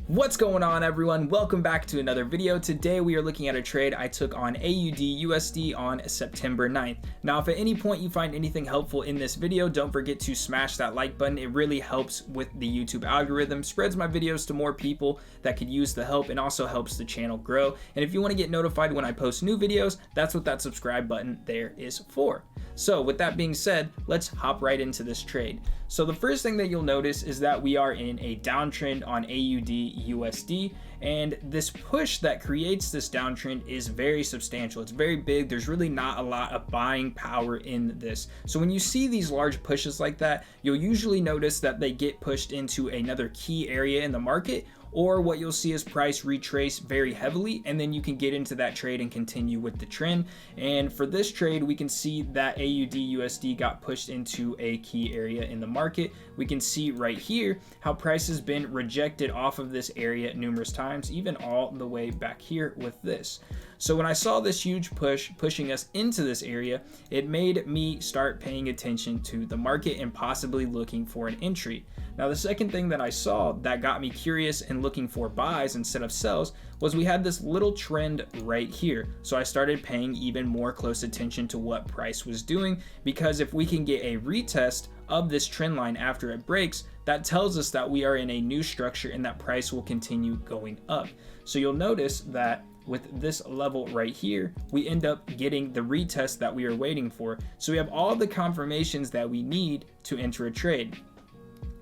What's going on, everyone? Welcome back to another video. Today we are looking at a trade I took on AUDUSD on September 9th. Now, if at any point you find anything helpful in this video, don't forget to smash that like button. It really helps with the YouTube algorithm, spreads my videos to more people that could use the help, and also helps the channel grow. And if you want to get notified when I post new videos, that's what that subscribe button there is for. So with that being said, let's hop right into this trade. So the first thing that you'll notice is that we are in a downtrend on AUDUSD, and this push that creates this downtrend is very substantial. It's very big. There's really not a lot of buying power in this. So when you see these large pushes like that, you'll usually notice that they get pushed into another key area in the market, or what you'll see is price retrace very heavily, and then you can get into that trade and continue with the trend. And for this trade, we can see that AUDUSD got pushed into a key area in the market. We can see right here how price has been rejected off of this area numerous times, even all the way back here with this. So when I saw this huge push pushing us into this area, it made me start paying attention to the market and possibly looking for an entry. Now, the second thing that I saw that got me curious and looking for buys instead of sells was we had this little trend right here. So I started paying even more close attention to what price was doing, because if we can get a retest of this trend line after it breaks, that tells us that we are in a new structure and that price will continue going up. So you'll notice that with this level right here, we end up getting the retest that we are waiting for. So we have all the confirmations that we need to enter a trade.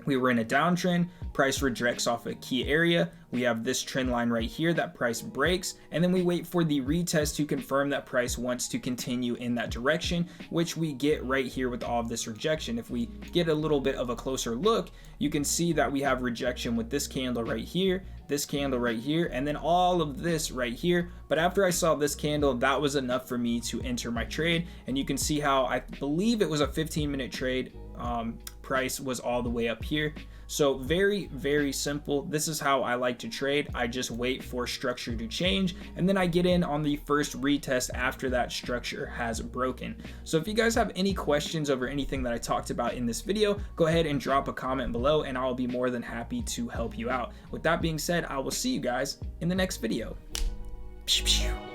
We were in a downtrend, price rejects off a key area. We have this trend line right here that price breaks, and then we wait for the retest to confirm that price wants to continue in that direction, which we get right here with all of this rejection. If we get a little bit of a closer look, you can see that we have rejection with this candle right here, this candle right here, and then all of this right here. But after I saw this candle, that was enough for me to enter my trade. And you can see how I believe it was a 15-minute trade. Price was all the way up here. So very, very simple. This is how I like to trade. I just wait for structure to change, and then I get in on the first retest after that structure has broken. So if you guys have any questions over anything that I talked about in this video, go ahead and drop a comment below and I'll be more than happy to help you out. With that being said, I will see you guys in the next video. Pew, pew.